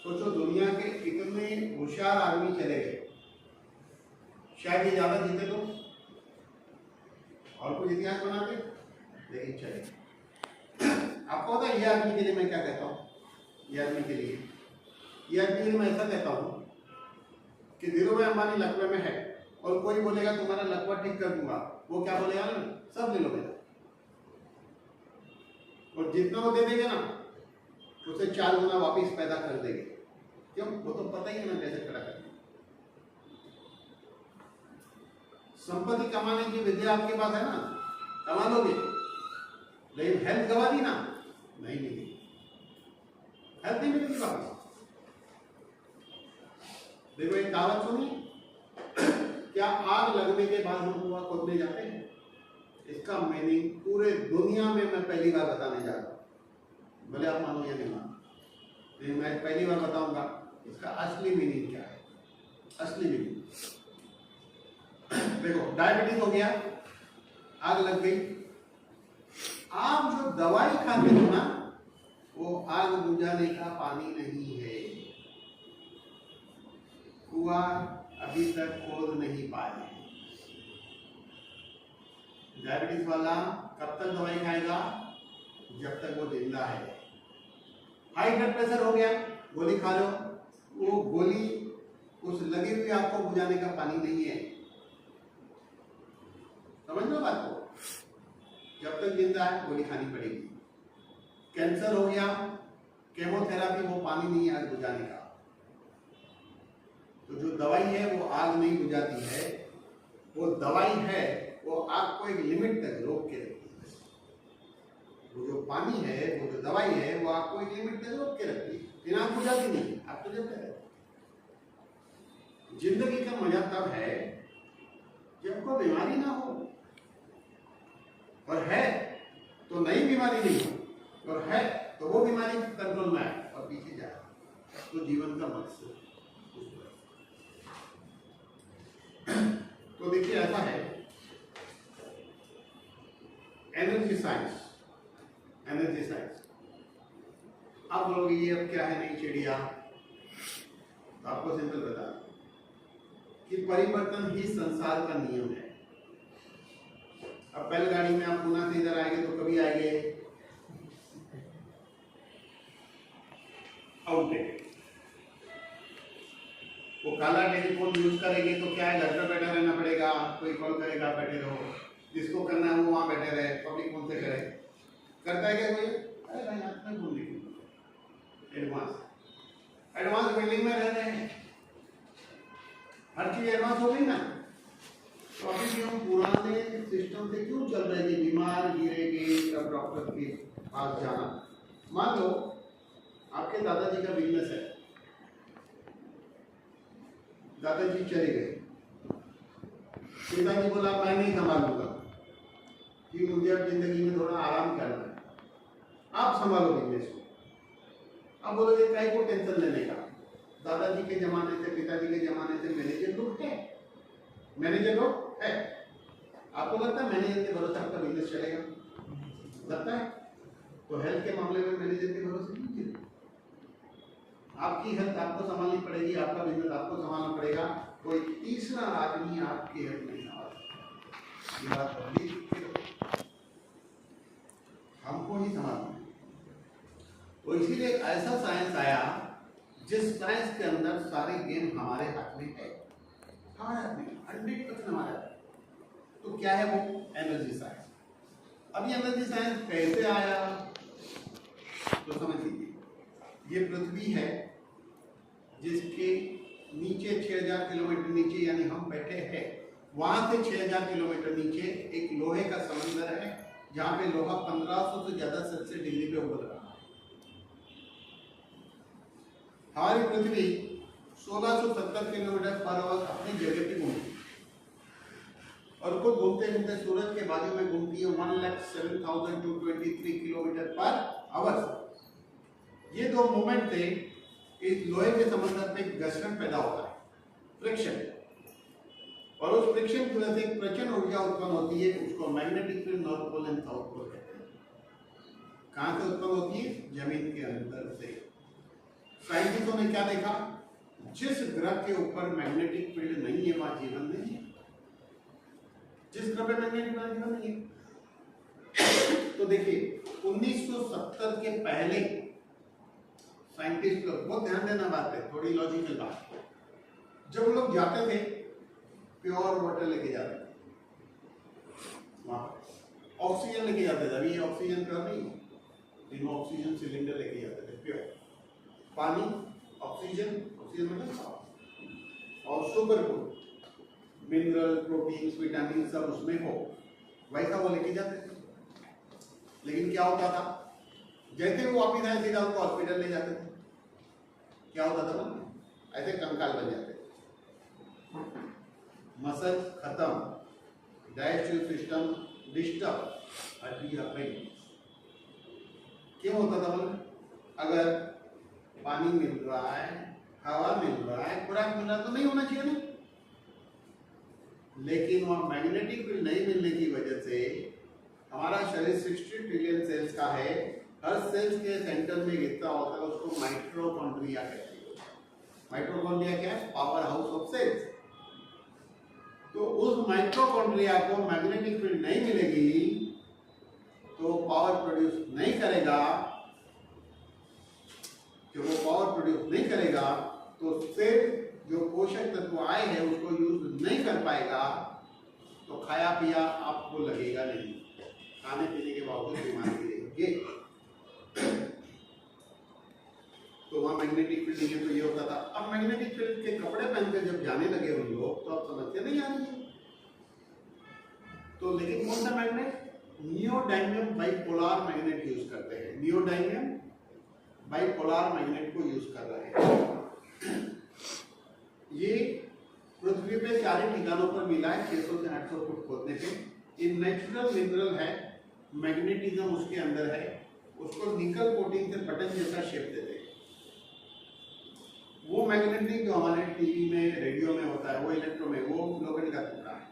सोचो दुनिया के कितने होशियार आदमी चले गए, शायद ये ज्यादा जीते तो और कुछ इतिहास बनाते, लेकिन चले। आपको पता है ये आदमी के लिए मैं क्या कहता हूँ? ये आदमी के लिए मैं ऐसा कहता हूँ कि धीरू भाई अंबानी लकवे में है और कोई बोलेगा तुम्हारा लकवा ठीक कर दूंगा, वो क्या बोलेगा ना, सब ले लो मेरा, और जितना वो दे देंगे ना उसे 4 गुना वापिस पैदा कर देंगे। क्यों? वो तो पता ही है ना कैसे खड़ा करना। संपत्ति कमाने की विद्या आपके पास है ना, कमा लोगे, लेकिन हेल्थ गवा दी ना, नहीं मिलेगी। हेल्थ नहीं मिलेगी वापस। देखो एक कहावत सुनी, क्या आग लगने के बाद हम कुआं खोदने जाते हैं? इसका मीनिंग पूरे दुनिया में मैं पहली बार बताने जा रहा हूं, भले आप मानो या नहीं मानो, लेकिन मैं पहली बार बताऊंगा इसका असली मीनिंग क्या है। असली मीनिंग देखो, डायबिटीज हो गया, आग लग गई। आप जो दवाई खाते हो ना, वो आग बुझाने का पानी नहीं है। कुआं अभी तक खोद नहीं पाए। डायबिटीज वाला कब तक दवाई खाएगा? जब तक वो जिंदा है। हाई ब्लड प्रेशर हो गया, गोली खा लो, वो गोली उस लगी हुई आग को बुझाने का पानी नहीं है। समझ लो बात को, जब तक जिंदा है गोली खानी पड़ेगी। कैंसर हो गया, केमोथेरापी वो पानी नहीं है आग बुझाने का। तो जो दवाई है वो आग नहीं बुझाती है, वो दवाई है वो आग को एक लिमिट तक रोक के रखती है। वो जो पानी है, वो जो दवाई है, वो आग को एक लिमिट तक रोक के रखती है, फिर आग बुझाती नहीं, आग तो जलते रहते। जिंदगी का मजा तब है जब कोई बीमारी ना हो, और है तो नई बीमारी नहीं हो, और है तो वो बीमारी कंट्रोल में आए और पीछे जाए। तो जीवन का मकसद तो देखिए ऐसा है, एनर्जी साइंस। एनर्जी साइंस आप बोलोगे ये अब क्या है, नई चिड़िया? तो आपको सिंपल बता कि परिवर्तन ही संसार का नियम है। अब बैलगाड़ी में आप पुणे से इधर आएंगे तो कभी आएंगे आउटडेट। वो काला टेलीफोन यूज करेंगे तो क्या है, घर पे बैठा रहना पड़ेगा, कोई कॉल करेगा बैठे रहो, जिसको करना है वो वहां बैठे रहे, पब्लिक फोन से करे। करता है क्या कोई? अरे भाई हाथ में फोन लिखो, एडवांस बिल्डिंग में रह रहे हैं, हर चीज एडवांस हो गई ना। तो अभी भी हम पुराने सिस्टम से क्यों चल रहे हैं? बीमार गिरेंगे तब डॉक्टर के पास जाना। मान लो आपके दादाजी का बिजनेस है, दादाजी चले गए, पिताजी बोला मैं नहीं संभालूंगा कि मुझे अब जिंदगी में थोड़ा आराम करना है, आप संभालो बिजनेस को। अब बोलोगे कहीं को टेंशन लेने का, दादाजी के जमाने से, पिताजी के जमाने से मैनेजर लोग है, मैनेजर लोग है। आपको लगता है मैनेजर के भरोसे आपका बिजनेस चलेगा? लगता है? तो हेल्थ के मामले में मैनेजर के भरोसे नहीं। आपकी हेल्थ आपको संभालनी पड़ेगी, आपका बिजनेस आपको संभालना पड़ेगा, कोई तीसरा आदमी आपकी हेल्थ नहीं संभाल सकता, हमको ही संभालना है। तो इसीलिए एक ऐसा साइंस आया जिस साइंस के अंदर सारे गेम हमारे हाथ में है, हमारे हाथ में 100% हमारे हाथ में। तो क्या है वो? Energy science. अब ये एनर्जी साइंस कैसे आया तो समझ लीजिए, ये पृथ्वी है जिसके नीचे 6000 किलोमीटर नीचे, यानी हम बैठे हैं वहां से 6000 किलोमीटर नीचे एक लोहे का समंदर है, जहां पे लोहा 1500 से ज्यादा सेल्सियस डिग्री पे उबल रहा है। हमारी पृथ्वी 1670 किलोमीटर पर आवर अपनी जगह पे घूमती है, और खुद घूमते घूमते सूरज के बाजू में घूमती है 1,07,223 किलोमीटर पर आवर। ये दो मूवमेंट से इस लोहे के समंदर में घर्षण पैदा होता है, फ्रिक्शन, और उस फ्रिक्शन की वजह से एक प्रचंड ऊर्जा उत्पन्न होती है, उसको magnetic field north pole and south pole कहते हैं। कहां से उत्पन्न होती है? जमीन के अंदर से। साइंटिस्टों ने क्या देखा? जिस ग्रह के ऊपर मैग्नेटिक फील्ड नहीं है वहां जीवन नहीं है, जिस ग्रह पे मैग्नेटिक फील्ड जीवन नहीं है। तो देखिए 1970 के पहले साइंटिस्ट लोग, बहुत ध्यान देना बात है, थोड़ी लॉजिकल बात, जब लोग जाते थे प्योर वाटर लेके जाते थे, वहां ऑक्सीजन लेके जाते थे। अभी ये ऑक्सीजन प्योर नहीं है, जिनमें ऑक्सीजन सिलेंडर लेके जाते थे प्योर पानी, ऑक्सीजन, ऑक्सीजन मतलब साफ, और super food, mineral, protein, vitamin सब उसमें हो, वैसा वो लेके जाते थे। लेकिन क्या होता था, जैसे वो वापिस आए सीधा उनको हॉस्पिटल ले जाते थे, क्या होता था ना, ऐसे कंकाल बन जाते थे। मसल खत्म, डाइजेस्टिव सिस्टम डिस्टर्ब, हड्डी अपनी। क्यों होता था बोले? अगर पानी मिल रहा है, हवा मिल रहा है, खुराक मिल रहा है तो नहीं होना चाहिए ना। लेकिन वह मैग्नेटिक फील्ड नहीं मिलने की वजह से हमारा शरीर 60 ट्रिलियन सेल्स का है। हर सेल्स के सेंटर में कितना होता है उसको माइटोकॉन्ड्रिया कहते हैं। माइटोकॉन्ड्रिया क्या है? Power house of cells. तो उस माइटोकॉन्ड्रिया को मैग्नेटिक फील्ड नहीं मिलेगी तो पावर प्रोड्यूस नहीं करेगा। जब वो पावर प्रोड्यूस नहीं करेगा तो सेल जो पोषक तत्व आए हैं उसको यूज नहीं कर पाएगा, तो खाया पिया आपको लगेगा नहीं, खाने पीने के बावजूद बीमारी रहेगी। तो वहाँ मैग्नेटिक फील्ड नहीं है तो ये होता था। अब मैग्नेटिक फील्ड के कपड़े पहनकर जब जाने लगे उन लोग तो अब समस्या नहीं आ रही है। तो लेकिन कौन सा मैग्नेट? नियोडायमियम बाइपोलर मैग्नेट यूज करते हैं। नियोडायमियम बाइपोलर मैग्नेट को यूज कर रहे हैं। ये पृथ्वी पे 4 ठिकानों पर मिला है, 600 से 800 फुट खोदने पे। ये नेचुरल मिनरल है, मैग्नेटिज्म उसके अंदर है। उसको निकल कोटिंग से बटन जैसा शेप देते हैं। वो मैग्नेटिक जो हमारे टीवी में, रेडियो में होता है, वो इलेक्ट्रो में, वो लोखंड का टुकड़ा है।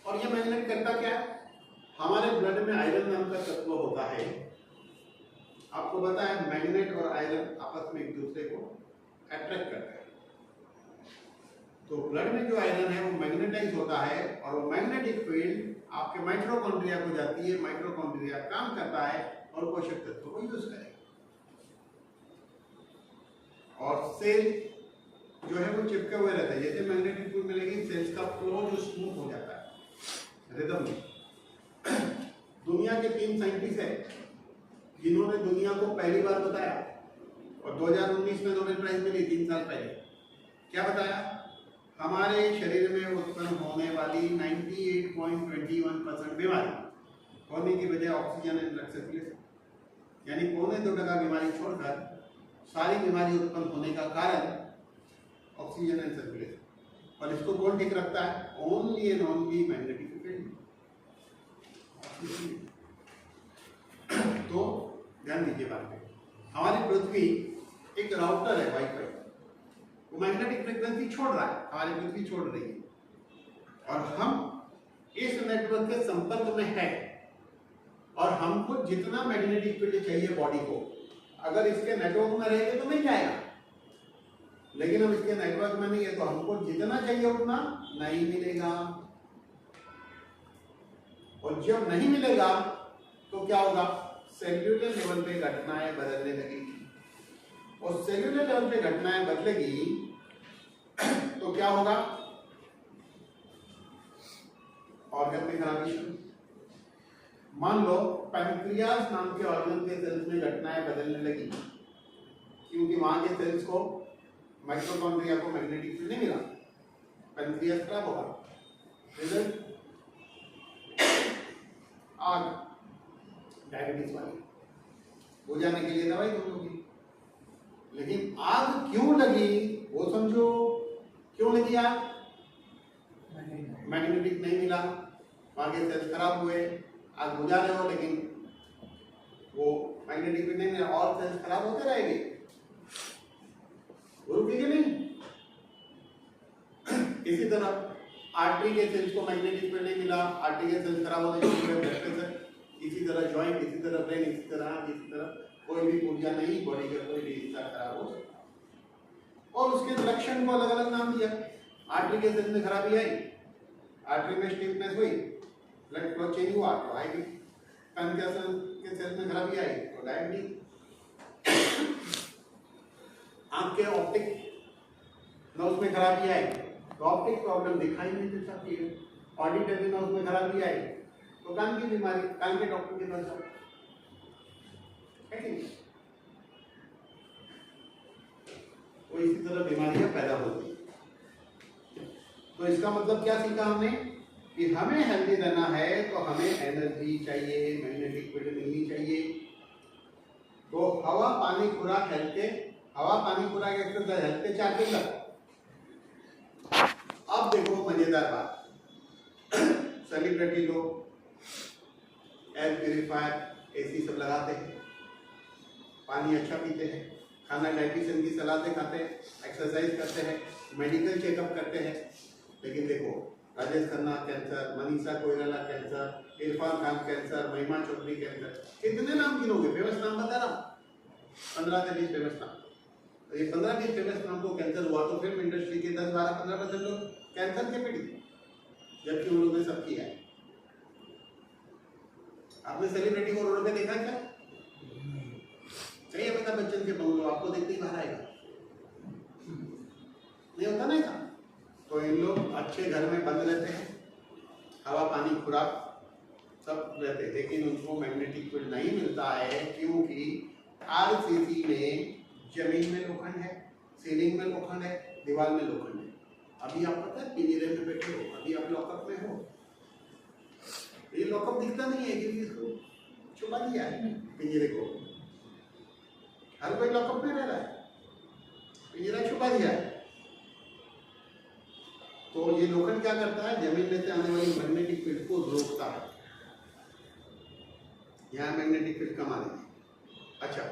और ये मैग्नेट करता क्या है? हमारे ब्लड में आयरन नाम का तत्व होता है। आपको पता है मैग्नेट और आयरन आपस में एक दूसरे को अट्रैक्ट करते हैं। तो ब्लड में जो आयरन है वो मैग्नेटाइज होता है और वो मैग्नेटिक फील्ड आपके माइटोकॉन्ड्रिया को जाती है। माइटोकॉन्ड्रिया काम करता है और पोषक तत्वों को यूज करेगा। और सेल जो है वो चिपके हुए रहता है। जैसे मैग्नेटिक फील्ड मिलेगी सेल्स का फ्लो जो स्मूथ हो जाता है रिदम में। दुनिया के 3 साइंटिस्ट हैं जिन्होंने दुनिया को पहली बार बताया और 2019 में नोबेल प्राइज मिली 3 साल पहले। क्या बताया? हमारे शरीर में उत्पन्न होने वाली 98.21% बीमारी होने की वजह ऑक्सीजन एंड ब्लड सर्कुलेशन, यानी 2.25% बीमारी छोड़कर सारी बीमारी उत्पन्न होने का कारण ऑक्सीजन एंड सर्कुलेशन। और इसको कौन ठीक रखता है? Only and only magnetic field. तो ध्यान दीजिए बात में, हमारी पृथ्वी एक राउटर है, वाईफाई। वो मैग्नेटिक फ्रीक्वेंसी छोड़ रहा है, हमारी पृथ्वी छोड़ रही है और हम इस नेटवर्क के संपर्क में है। और हमको जितना मैग्नेटिक फील्ड चाहिए बॉडी को, अगर इसके नेटवर्क में रहेंगे तो मिल जाएगा। लेकिन हम इसके नेटवर्क में नहीं है तो हमको जितना चाहिए उतना नहीं मिलेगा। और जब नहीं मिलेगा तो क्या होगा? सेल्यूलर लेवल पे घटनाएं बदलने लगेगी। और सेल्यूलर लेवल पे घटनाएं बदलेगी तो क्या होगा? ऑर्गन में खराबी शुरू। मान लो पैंक्रियास नाम के ऑर्गन के सेल्स में घटनाएं बदलने लगी क्योंकि वहां के सेल्स को माइटोकॉन्ड्रिया को मैग्नेटिक फील्ड नहीं मिला, पैंक्रियास खराब होगा। रिजल्ट आग, डायबिटीज वाली बुझाने के लिए दवाई तुम लोगी। लेकिन आग क्यों लगी वो समझो। क्यों लगी आग? मैग्नेटिक नहीं मिला, वहां के सेल्स खराब हुए, आग बुझा रहे हो लेकिन वो मैग्नेटिक फील्ड नहीं मिला और सेल्स खराब होते रहेंगे, वो रुकेंगे नहीं। इसी तरह आर्टरी के सेल्स को मैग्नेटिक फील्ड नहीं मिला, आर्टरी के सेल्स खराब होने की ब्लड प्रेशर। इसी तरह जॉइंट, इसी तरह ब्रेन, इसी तरह कोई भी ऊर्जा नहीं, बॉडी का कोई भी हिस्सा खराब हो सकता। और उसके लक्षण को अलग अलग नाम दिया। आर्टरी के सेल में खराबी आई, आर्टरी में स्टिफनेस हुई, ब्लड फ्लो चेंज हुआ तो आएगी। पैनक्रियास के सेल में खराबी आई तो डायबिटीज। आंख के ऑप्टिक नर्व में खराबी आई तो ऑप्टिक प्रॉब्लम दिखाई नहीं दे सकती है। ऑडिटरी नर्व में खराबी आई तो कान की बीमारी, कान के डॉक्टर के पास जाओ, है कि नहीं? तो इसी तरह बीमारियां पैदा होती है। तो इसका मतलब क्या सीखा हमने कि हमें हेल्दी रहना है तो हमें एनर्जी चाहिए, मैग्नेटिक फील्ड मिलनी चाहिए। तो हवा पानी खुराक हेल्थ के, हवा पानी खुराक एक्सरसाइज हेल्थ के 4 पिलर। मजेदार बात, सेलिब्रिटी लोग एयर प्यूरिफायर, एसी सब लगाते हैं, पानी अच्छा पीते हैं, खाना डाइटिशियन की सलाह से खाते हैं, एक्सरसाइज करते हैं, मेडिकल चेकअप करते हैं। लेकिन देखो, Rajesh Khanna cancer, Manisha Koirala cancer, Irfan Khan cancer, महिमा चौधरी कैंसर, कितने नाम गिनोगे? फेमस नाम बता रहा हूँ, 15 से 20 फेमस नाम। तो ये 15-20 फेमस नाम को कैंसर हुआ तो फिल्म इंडस्ट्री के 10-12-15% लोग कैंसर के पीड़ित, जबकि उन लोगों ने सब किया है। आपने सेलिब्रिटी को रोड पे देखा क्या? चाहिए अमिताभ बच्चन के बंगलो आपको देखते ही बाहर आएगा, नहीं होता नहीं था। तो इन लोग अच्छे घर में बंद रहते हैं, हवा पानी खुराक सब रहते हैं, लेकिन उनको मैग्नेटिक फील्ड नहीं मिलता है, क्योंकि आरसीसी में जमीन में लोखंड है, सीलिंग में लोखंड है, दीवार में लोखंड है। अभी आप पता है पिंजरे में बैठे हो, अभी आप लॉकअप में हो। ये लॉकअप दिखता नहीं है क्योंकि इसको छुपा दिया है पिंजरे को। हर कोई लॉकअप में रह रहा है, पिंजरा छुपा दिया है। तो ये लोखंड क्या करता है? जमीन में से आने वाली मैग्नेटिक फील्ड को रोकता है। यहाँ मैग्नेटिक फील्ड कम आ रही है। अच्छा,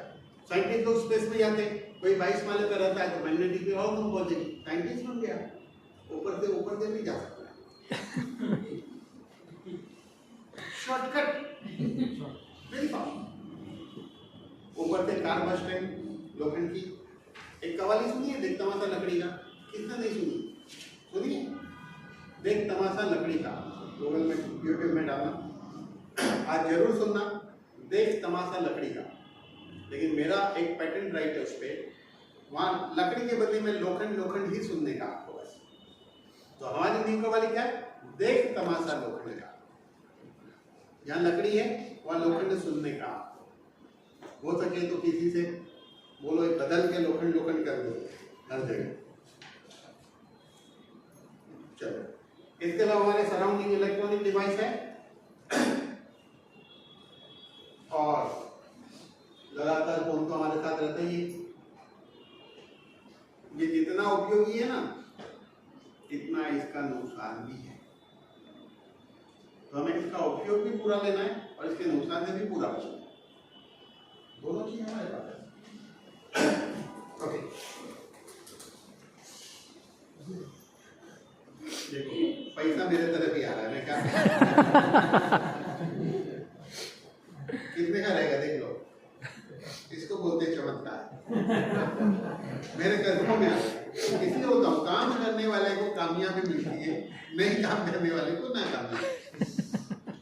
साइंटिस्ट लोग स्पेस में जाते हैं, कोई 22 माले पर रहता है तो मैग्नेटिक फील्ड और कम पहुंचेगी, साइंटिस्ट बन गया, ऊपर से भी जा सकता है। Shortcut, very fast. ऊपर से कार बस स्टैंड लोखंड की। एक कवाली सुनी है, देख तमाशा लकड़ी का? किसने नहीं सुनी? सुनिए, देख तमाशा लकड़ी का, गूगल में यूट्यूब में डालना, आज जरूर सुनना, देख तमाशा लकड़ी का। लेकिन मेरा एक पेटेंट राइट है उस पर, वहाँ लकड़ी के बदले में लोखंड ही सुनने का आपको बस। तो हमारी नींव कवाली क्या है? देख तमाशा लोखंड का। जहाँ लकड़ी है वहाँ लोखंड सुनने का। हो सके तो किसी से बोलो बदल के लोखंड कर दो हर जगह। चलो, इसके अलावा हमारे सराउंडिंग इलेक्ट्रॉनिक डिवाइस है और लगातार फोन तो हमारे साथ रहता ही है। ये जितना उपयोगी है ना, इतना इसका नुकसान भी है। तो हमें इसका उपयोग भी पूरा लेना है और इसके नुकसान से भी पूरा बचना है। दोनों चीज हमारे पास है। ओके, देखो पैसा मेरे तरफ ही आ रहा है, मैं क्या कितने का रहेगा देख लो। इसको बोलते हैं चमत्कार। मेरे कदमों में आ रहा है, इसलिए होता हूँ, काम करने वाले को कामयाबी मिलती है, नहीं काम करने वाले को ना कामयाबी।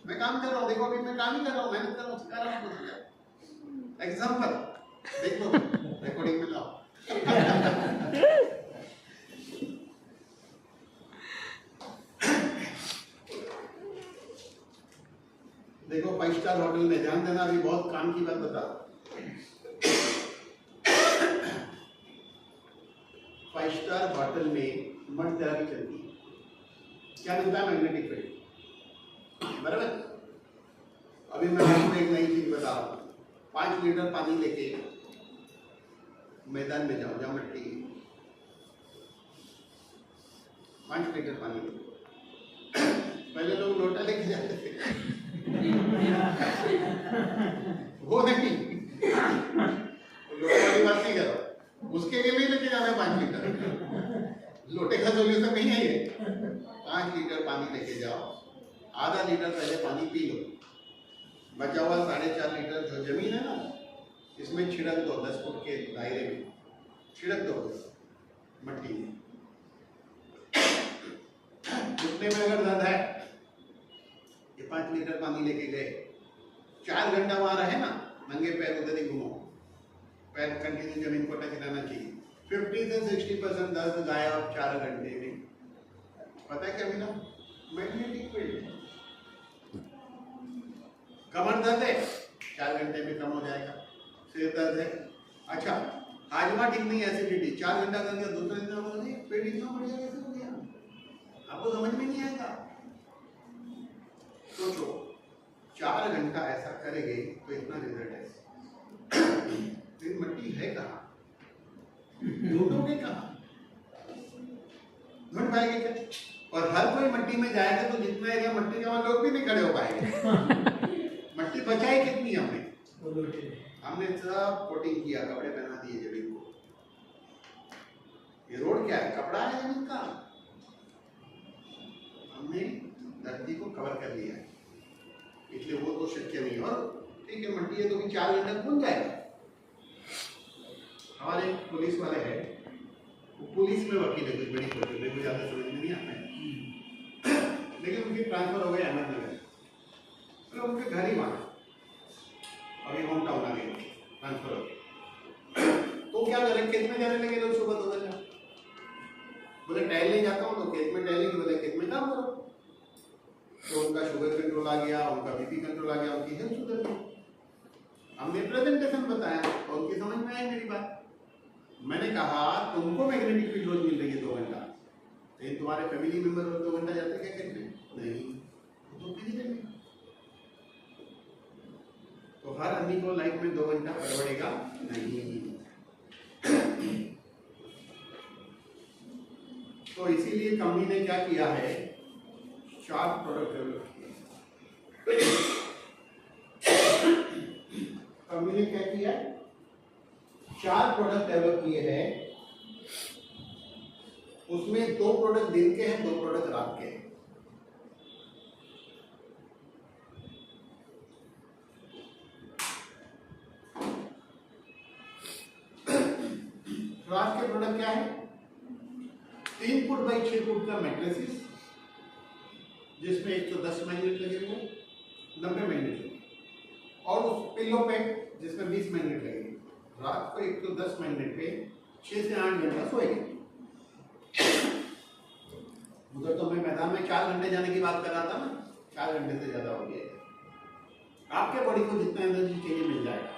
मैं काम कर रहा हूँ, देखो अभी मैं काम ही कर रहा हूँ, मेहनत कर रहा हूँ, सिखा रहा हूँ। एग्जाम्पल देख लो, रिकॉर्डिंग में लाओ। देखो 5 स्टार होटल में, ध्यान देना, अभी बहुत काम की बात बता रहा हूं। 5 स्टार होटल में मड थेरेपी चलती है। क्या मिलता है? मैग्नेटिक फील्ड, बराबर। अभी मैं आपको एक नई चीज बता रहा हूँ। 5 लीटर पानी लेके मैदान में जाओ, जहाँ मिट्टी है, 5 लीटर पानी लेके। पहले लोग लोटा लेके जाते थे, वो नहीं, लोटे वाली बात नहीं कर रहा, उसके लिए नहीं लेके जाना है 5 लीटर। लोटे का सोल्यूशन नहीं है ये। 5 लीटर पानी लेके जाओ, आधा लीटर पहले पानी पी लो, बचा हुआ 4.5 लीटर जो जमीन है ना, इसमें छिड़क दो, 10 फुट के दायरे में छिड़क दो मट्टी में। घुटने में अगर दर्द है, ये 5 लीटर पानी लेके गए, 4 घंटा वहां रहे ना, नंगे पैर उधर ही घूमो, पैर कंटिन्यू जमीन को टच रहना चाहिए। 50 से 60% दर्द गायब 4 घंटे में। पता है क्या मिला? Magnetic field. कमर दर्द है, 4 घंटे में कम हो जाएगा। सिर दर्द है, अच्छा हाजमा ठीक नहीं है, एसिडिटी, 4 घंटा कर दिया, दूसरे दिन हो गया, पेट इतना बढ़िया कैसे हो गया? आपको समझ में नहीं आएगा। सोचो 4 घंटा ऐसा करेंगे तो इतना रिजल्ट है। फिर मट्टी है कहाँ? ढूंढोगे कहाँ? ढूंढ पाएगा? जाएगी क्या? और हर कोई मट्टी में जाएगा तो जितना एरिया मट्टी का वहां लोग भी नहीं खड़े हो पाएंगे। मट्टी बचाई कितनी हमने सब कोटिंग किया, कपड़े पहना दिए जमीन को। ये रोड क्या है? कपड़ा है जमीन का। हमने धरती को कवर कर लिया है, इसलिए वो तो शक्य नहीं। और ठीक है, मट्टी है तो भी 4 घंटे कौन जाएगा? हमारे पुलिस वाले हैं, वो पुलिस में वकील है, कुछ बड़ी कोर्ट में, मुझे ज्यादा समझ में नहीं आता है, लेकिन उनकी ट्रांसफर हो गई अहमदनगर, तो उनके घर ही वहां, अभी होम टाउन आ गए ट्रांसफर हो गए। तो क्या करें, खेत में जाने लगे लोग सुबह 2 बजे। बोले टहलने जाता हूँ तो खेत में टहलेंगे, बोले खेत में काम करो। तो उनका शुगर कंट्रोल आ गया, उनका बीपी कंट्रोल आ गया, उनकी हेल्थ सुधर गई। हमने प्रेजेंटेशन बताया और उनकी समझ में आई मेरी बात। मैंने कहा तुमको मैग्नेटिक फील्ड रोज मिल रही है 2 घंटा, लेकिन तुम्हारे फैमिली मेंबर 2 घंटा जाते क्या करते हैं? नहीं, तो फिजिकली। तो हर आदमी को लाइफ में 2 घंटा परवड़ेगा नहीं। तो इसीलिए कंपनी ने क्या किया है, 4 प्रोडक्ट डेवलप किए। कंपनी ने क्या किया, 4 प्रोडक्ट डेवलप किए हैं। उसमें 2 प्रोडक्ट दिन के हैं, 2 प्रोडक्ट रात के हैं। रात के प्रोडक्ट क्या है? 3 फुट बाई 6 फुट का मैट्रेसिस, जिसमें 110 मैग्नेट लगे हुए, 90 मैग्नेट लगे, और उस पिलो पे जिसमें 20 मैग्नेट लगेंगे। रात को 110 मैग्नेट पे 6 से 8 घंटा सोएंगे। उधर तो मैं मैदान में 4 घंटे जाने की बात कर रहा था ना, 4 घंटे से ज्यादा हो गया। आपके बॉडी को जितना एनर्जी चाहिए मिल जाएगा।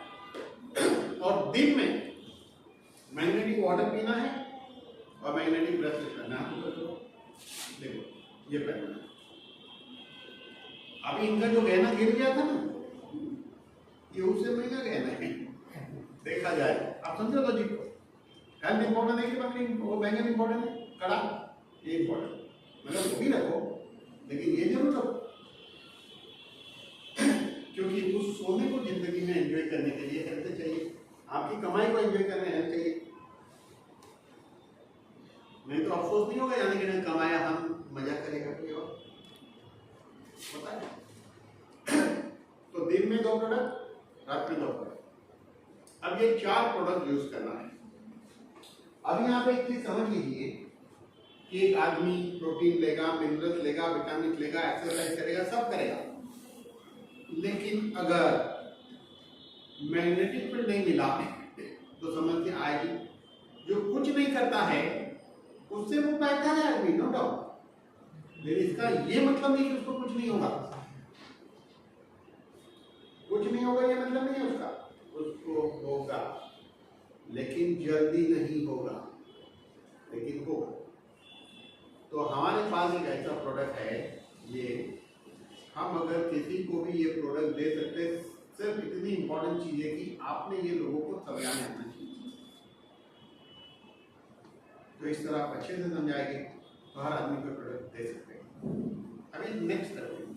और दिन में मैग्नेटिक वाटर पीना है और मैग्नेटिक ब्रश करना है। देखो ये पहनना, अभी इनका जो गहना गिर गया था ना, ये उससे महंगा गहना है देखा जाए। आप समझो लॉजिक को। हेल्थ इंपॉर्टेंट है कि बाकी वो बैंगन इंपॉर्टेंट है, कड़ा ये इंपॉर्टेंट, मतलब वो भी रखो, लेकिन ये जरूर रखो, क्योंकि उस सोने को जिंदगी में एंजॉय करने के लिए हेल्थ चाहिए। आपकी कमाई को एंजॉय करने हेल्थ चाहिए, नहीं तो अफसोस नहीं होगा यानी कि नहीं कमाया, हम मजा करेगा कोई और, पता है। तो दिन में 2 प्रोडक्ट, रात में 2 प्रोडक्ट। अब ये 4 प्रोडक्ट यूज करना है। अब यहाँ पे एक चीज समझ लीजिए कि एक आदमी प्रोटीन लेगा, मिनरल्स लेगा, विटामिन लेगा, एक्सरसाइज करेगा, सब करेगा, लेकिन अगर मैग्नेटिक फील्ड नहीं मिला तो समस्या आएगी। जो कुछ नहीं करता है उससे वो बेहतर है आदमी, नो डाउट, लेकिन इसका ये मतलब नहीं कि उसको कुछ नहीं होगा। कुछ नहीं होगा ये मतलब नहीं है उसका, उसको होगा, लेकिन जल्दी नहीं होगा, लेकिन होगा। तो हमारे पास एक ऐसा प्रोडक्ट है, ये हम अगर किसी को भी ये प्रोडक्ट दे सकते, सिर्फ इतनी इंपॉर्टेंट चीज है कि आपने ये लोगों को समझाने आना चाहिए। तो इस तरह आप अच्छे से समझाएंगे तो हर आदमी को प्रोडक्ट दे सकते हैं। अभी नेक्स्ट करते हैं।